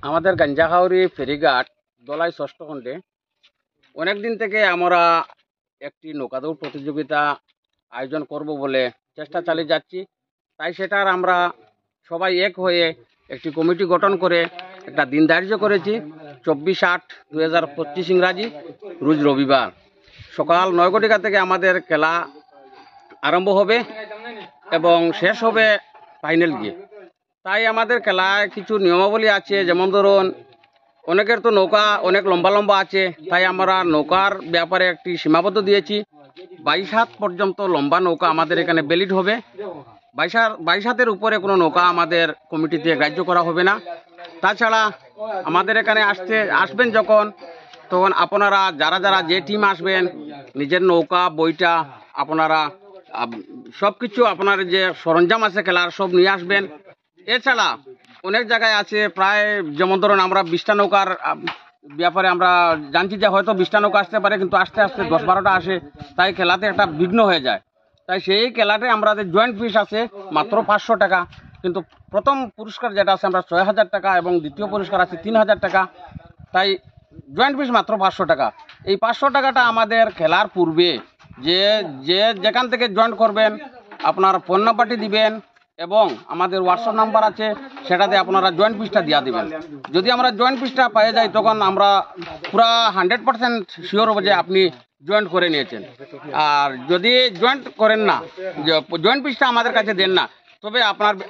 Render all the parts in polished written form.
আমাদের গাঞ্জাখাউরি ফেরিঘাট দলাই ষষ্ঠ খণ্ডে অনেক দিন থেকে আমরা একটি নৌকাদৌড় প্রতিযোগিতা আয়োজন করব বলে চেষ্টা চালিয়ে যাচ্ছি। তাই সেটার আমরা সবাই এক হয়ে একটি কমিটি গঠন করে একটা দিন ধার্য করেছি 24/8/2025 ইংরাজি রোজ রবিবার সকাল 9 ঘটিকা থেকে আমাদের খেলা আরম্ভ হবে এবং শেষ হবে ফাইনাল গিয়ে। তাই আমাদের খেলায় কিছু নিয়মাবলী আছে, যেমন ধরুন অনেকের তো নৌকা অনেক লম্বা লম্বা আছে, তাই আমরা নৌকার ব্যাপারে একটি সীমাবদ্ধ দিয়েছি। 22 হাত পর্যন্ত লম্বা নৌকা আমাদের এখানে ভ্যালিড হবে। 22 হাতের উপরে কোনো নৌকা আমাদের কমিটিতে গ্রাহ্য করা হবে না। তাছাড়া আমাদের এখানে আসবেন তখন আপনারা যারা যে টিম আসবেন নিজের নৌকা বইটা আপনারা সব কিছু আপনার যে সরঞ্জাম আছে খেলার সব নিয়ে আসবেন। এছাড়া অনেক জায়গায় আছে প্রায়, যেমন ধরুন আমরা 20টা নৌকার ব্যাপারে আমরা জানছি যে হয়তো 20টা নৌকা আসতে পারে, কিন্তু আস্তে আস্তে 10-12টা আসে, তাই খেলাতে একটা বিঘ্ন হয়ে যায়। তাই সেই খেলাতে আমাদের জয়েন্ট ফিস আছে মাত্র 500 টাকা, কিন্তু প্রথম পুরস্কার যেটা আছে আমরা 6000 টাকা এবং দ্বিতীয় পুরস্কার আছে 3000 টাকা। তাই জয়েন্ট ফিস মাত্র 500 টাকা। এই 500 টাকাটা আমাদের খেলার পূর্বে যেখান থেকে জয়েন করবেন আপনার ফোন নাম্বারটি দিবেন এবং আমাদের হোয়াটসঅ্যাপ নাম্বার আছে, সেটাতে আপনারা জয়েন্ট ফিসটা দিয়ে দিবেন। যদি আমরা জয়েন্ট ফিসটা পেয়ে যাই তখন আমরা পুরা 100% শিওর হবো যে আপনি জয়েন্ট করে নিয়েছেন। আর যদি জয়েন্ট করেন না, জয়েন্ট ফিসটা আমাদের কাছে দেন না, তবে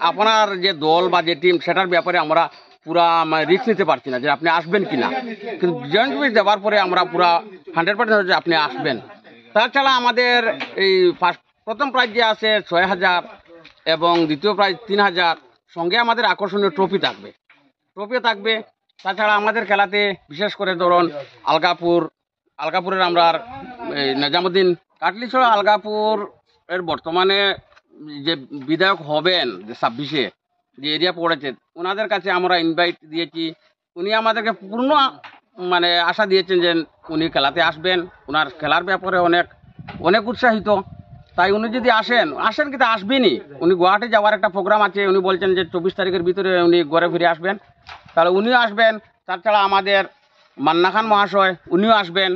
আপনার যে দল বা যে টিম সেটার ব্যাপারে আমরা পুরা রিস্ক নিতে পারছি না যে আপনি আসবেন কিনা। কিন্তু জয়েন্ট ফিস দেওয়ার পরে আমরা পুরা 100% যে আপনি আসবেন। তাছাড়া আমাদের এই প্রথম প্রাইজ যে আছে 6000 এবং দ্বিতীয় প্রাইজ 3000, সঙ্গে আমাদের আকর্ষণীয় ট্রফি থাকবে। তাছাড়া আমাদের খেলাতে বিশেষ করে ধরুন আলগাপুরের আমরা নিজামুদ্দিন কাটলিছড়া আলগাপুর এর বর্তমানে যে বিধায়ক হবেন 26-এ যে এরিয়া পড়েছে, ওনাদের কাছে আমরা ইনভাইট দিয়েছি। উনি আমাদেরকে পূর্ণ আশা দিয়েছেন যে উনি খেলাতে আসবেন। ওনার খেলার ব্যাপারে অনেক উৎসাহিত। তাই উনি যদি আসেন কিন্তু আসবেনই। উনি গুয়াহাটি যাওয়ার একটা প্রোগ্রাম আছে, উনি বলছেন যে 24 তারিখের ভিতরে উনি ঘরে ফিরে আসবেন, তাহলে উনিও আসবেন। তাছাড়া আমাদের মান্না খান মহাশয় উনিও আসবেন।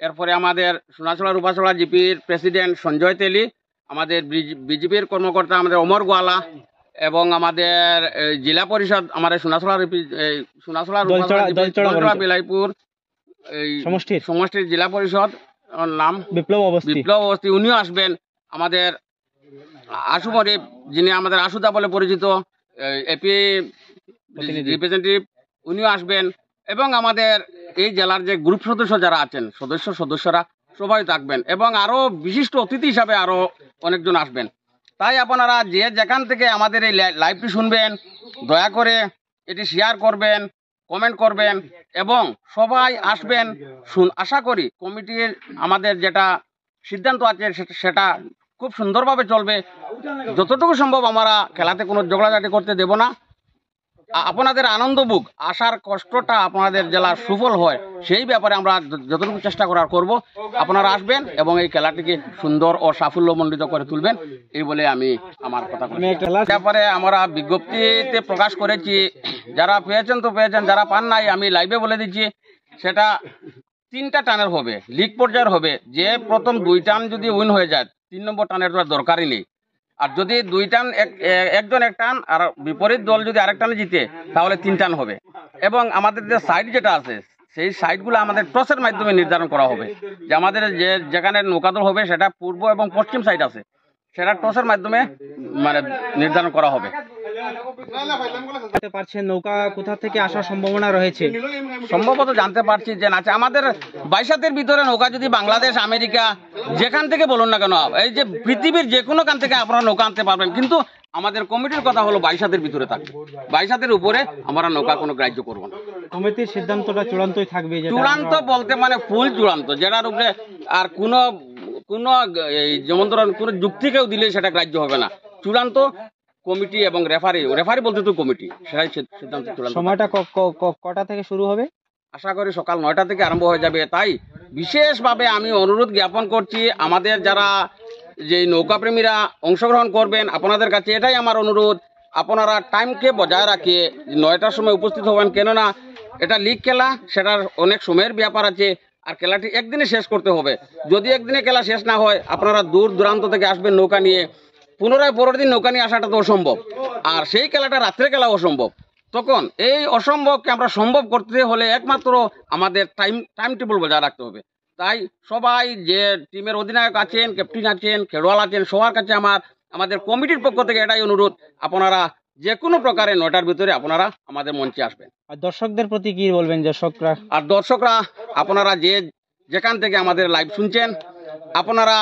এরপরে আমাদের সোনাছড়া রূপাছড়া জিপির প্রেসিডেন্ট সঞ্জয় তেলি, আমাদের বিজেপির কর্মকর্তা আমাদের অমর গোয়ালা এবং আমাদের জেলা পরিষদ আমাদের সোনাছড়া বিলাইপুর এই সমষ্টির জেলা পরিষদ নাম বিপ্লব অবস্থি, উনিও আসবেন। আমাদের আশু মরিফ, যিনি আমাদের আশুদা বলে পরিচিত এপি রিপ্রেজেন্টেটিভ, উনিও আসবেন। এবং আমাদের এই জেলার যে গ্রুপ সদস্য যারা আছেন সদস্যরা সবাই থাকবেন এবং আরো বিশিষ্ট অতিথি হিসাবে আরো অনেকজন আসবেন। তাই আপনারা যেখান থেকে আমাদের এই লাইভটি শুনবেন দয়া করে এটি শেয়ার করবেন, কমেন্ট করবেন এবং সবাই আসবেন। আশা করি কমিটির আমাদের যেটা সিদ্ধান্ত আছে সেটা খুব সুন্দরভাবে চলবে। যতটুকু সম্ভব আমরা খেলাতে কোনো ঝগড়াঝাটি করতে দেব না। আপনাদের আনন্দ বুক, আসার কষ্টটা আপনাদের জেলার সুফল হয়, সেই ব্যাপারে আমরা যতটুকু চেষ্টা করব। আপনারা আসবেন এবং এই খেলাটিকে সুন্দর ও সাফল্যমণ্ডিত করে তুলবেন, এই বলে আমি আমার কথা ব্যাপারে আমরা বিজ্ঞপ্তিতে প্রকাশ করেছি। যারা পেয়েছেন তো পেয়েছেন, যারা পান নাই আমি লাইভে বলে দিচ্ছি। সেটা 3টা টানের হবে, লিগ পর্যায়ের হবে। যে প্রথম 2 টান যদি উইন হয়ে যায় 3 নম্বর টানের তো দরকারই নেই। আর যদি 2 টান একজন 1 টান আর বিপরীত দল যদি আরেক টানে জিতে তাহলে 3 টান হবে। এবং আমাদের যে সাইড যেটা আছে সেই সাইডগুলো আমাদের টসের মাধ্যমে নির্ধারণ করা হবে। যে আমাদের যেখানে নৌকাদল হবে সেটা পূর্ব এবং পশ্চিম সাইড আছে, সেটা টসের মাধ্যমে নির্ধারণ করা হবে। নৌকা কোথা থেকে আসার সম্ভাবনা রয়েছে? সম্ভবত জানতে পারছি যে আমাদের 22 হাতের ভিতরে নৌকা যদি বাংলাদেশ, আমেরিকা যেখান থেকে বলুন না কেন, এই যে পৃথিবীর যে কোনো কান থেকে আপনারা নৌকা আনতে পারবেন, কিন্তু আমাদের কমিটির কথা হলো 22 হাতের ভিতরে থাকবে। 22 হাতের উপরে আমরা নৌকা কোনো গ্রাহ্য করব না। কমিটির সিদ্ধান্তটা চূড়ান্তই থাকবে? চূড়ান্ত বলতে ফুল চূড়ান্ত, যেটার উপরে আর কোনো যেমন ধরুন কোনো যুক্তি কেউ দিলে সেটা গ্রাহ্য হবে না। চূড়ান্ত কমিটি এবং রেফারি বলতে তো কমিটি, সেটাই সিদ্ধান্ত চূড়ান্ত। সময়টা কটা থেকে শুরু হবে? আশা করি সকাল 9টা থেকে আরম্ভ হয়ে যাবে। তাই বিশেষভাবে আমি অনুরোধ জ্ঞাপন করছি আমাদের যারা যে নৌকাপ্রেমীরা অংশগ্রহণ করবেন, আপনাদের কাছে এটাই আমার অনুরোধ, আপনারা টাইমকে বজায় রাখিয়ে 9টার সময় উপস্থিত হবেন, কেননা এটা লিগ খেলা, সেটার অনেক সময়ের ব্যাপার আছে, আর খেলাটি একদিনে শেষ করতে হবে। যদি একদিনে খেলা শেষ না হয়, আপনারা দূর দূরান্ত থেকে আসবেন নৌকা নিয়ে, পুনরায় পরের দিন নৌকা নিয়ে আসাটা তো অসম্ভব, আর সেই খেলাটা রাত্রে খেলা অসম্ভব। তখন এই অসম্ভবকে আমরা সম্ভব করতে হলে একমাত্র আমাদের টাইম টেবিল বজায় রাখতে হবে। তাই সবাই যে টিমের অধিনায়ক আছেন, ক্যাপ্টেন আছেন, খেলোয়াড় আছেন, সবার কাছে আমাদের কমিটির পক্ষ থেকে এটাই অনুরোধ, আপনারা যে কোনো প্রকারে 9টার ভিতরে আপনারা আমাদের মঞ্চে আসবেন। আর দর্শকদের প্রতি কি বলবেন? দর্শকরা আর দর্শকরা আপনারা যেখান থেকে আমাদের লাইভ শুনছেন, আপনারা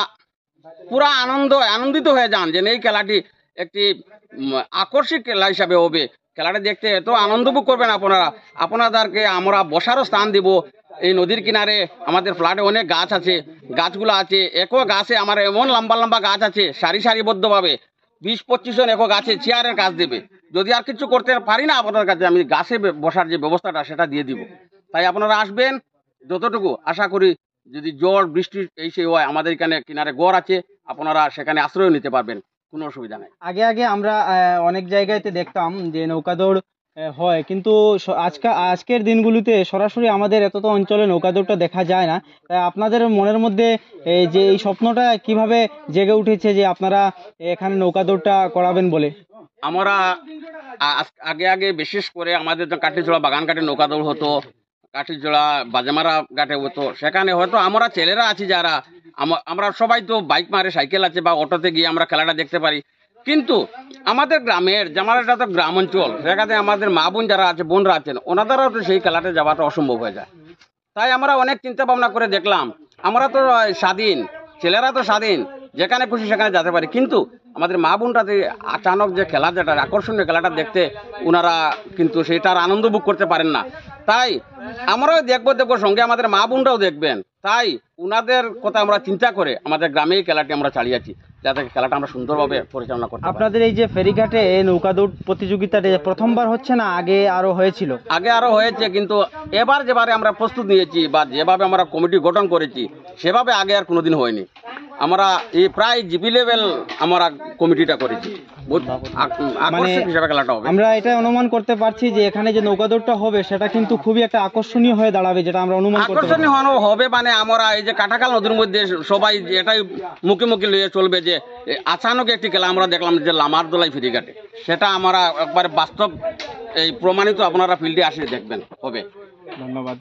পুরা আনন্দিত হয়ে যান যে এই খেলাটি একটি আকর্ষক খেলা হিসাবে হবে। খেলাটা দেখতে এত আনন্দ উপভোগ করবেন আপনারা। আপনাদেরকে আমরা বসারও স্থান দিব। এই নদীর কিনারে আমাদের ফ্ল্যাটে অনেক গাছ আছে, গাছগুলো আছে, একো গাছে আমার এমন লম্বা লম্বা গাছ আছে, সারিবদ্ধভাবে 20-25 জন একো গাছে চেয়ারের কাজ দেবে। যদি আর কিছু করতে পারি না আপনার কাছে, আমি গাছে বসার যে ব্যবস্থাটা সেটা দিয়ে দিব। তাই আপনারা আসবেন, যতটুকু আশা করি যদি ঝড় বৃষ্টি এই সেই হয়, আমাদের এখানে কিনারে গড় আছে, আপনারা সেখানে আশ্রয় নিতে পারবেন, কোনো অসুবিধা নেই। আগে আমরা অনেক জায়গাতে দেখতাম যে নৌকা দৌড় হয়, কিন্তু আজকের দিনগুলিতে সরাসরি আমাদের এতটা অঞ্চলে নৌকা দৌড়টা দেখা যায় না। তাই আপনাদের মনের মধ্যে যে এই স্বপ্নটা কিভাবে জেগে উঠেছে যে আপনারা এখানে নৌকা দৌড়টা করাবেন বলে? আমরা আগে বিশেষ করে আমাদের তো কাঠিজোড়া বাগান কাটে নৌকা দৌড় হতো, কাঠিজোড়া বাজামারা ঘাটে হতো। সেখানে হয়তো আমরা ছেলেরা আছি যারা, আমরা সবাই তো বাইক মারে, সাইকেল আছে বা অটোতে গিয়ে আমরা খেলাটা দেখতে পারি। কিন্তু আমাদের গ্রামের, আমার এটা তো গ্রাম অঞ্চল, সেখানে আমাদের মা বোন যারা আছে, বোনরা আছেন, ওনাদেরও তো সেই খেলাতে যাওয়াটা অসম্ভব হয়ে যায়। তাই আমরা অনেক চিন্তা ভাবনা করে দেখলাম, আমরা তো স্বাধীন, ছেলেরা তো স্বাধীন, যেখানে খুশি সেখানে যেতে পারি, কিন্তু আমাদের মা বোনরা আচানক যে খেলা, যেটা আকর্ষণীয় খেলাটা দেখতে, ওনারা কিন্তু সেটার আনন্দ ভোগ করতে পারেন না। তাই আমরাও দেখবো সঙ্গে আমাদের মা বোনরাও দেখবেন। তাই উনাদের কথা আমরা চিন্তা করে আমাদের গ্রামে এই খেলাটি আমরা চালিয়েছি, যাতে খেলাটা আমরা সুন্দরভাবে পরিচালনা করতে পারি। আপনাদের এই যে ফেরিঘাটে নৌকা দৌড় প্রতিযোগিতাটা প্রথমবার হচ্ছে না, আগে আরো হয়েছিল? আগে আরো হয়েছে, কিন্তু এবার যেভাবে আমরা প্রস্তুত নিয়েছি বা যেভাবে আমরা কমিটি গঠন করেছি, সেভাবে আগে আর কোনোদিন হয়নি। আমরা এই প্রায় জিপি লেভেল আমরা কমিটিটা করেছি, আকর্ষক হিসাবে খেলাটা হবে। আমরা এটা অনুমান করতে পারছি যে এখানে যে নৌকা দৌড়টা হবে সেটা কিন্তু খুবই একটা আকর্ষণীয় হয়ে দাঁড়াবে, যেটা আমরা অনুমান করতে পারছি। আকর্ষণীয় হবে মানে আমরা এই যে কাটাখাল নদীর মধ্যে সবাই এটাই মুখে লিয়ে চলবে যে আচানক একটি খেলা আমরা দেখলাম যে লামার দোলাই ফেরিঘাটে, সেটা আমরা একবারে বাস্তব এই প্রমাণিত, আপনারা ফিল্ডে আসে দেখবেন হবে। ধন্যবাদ।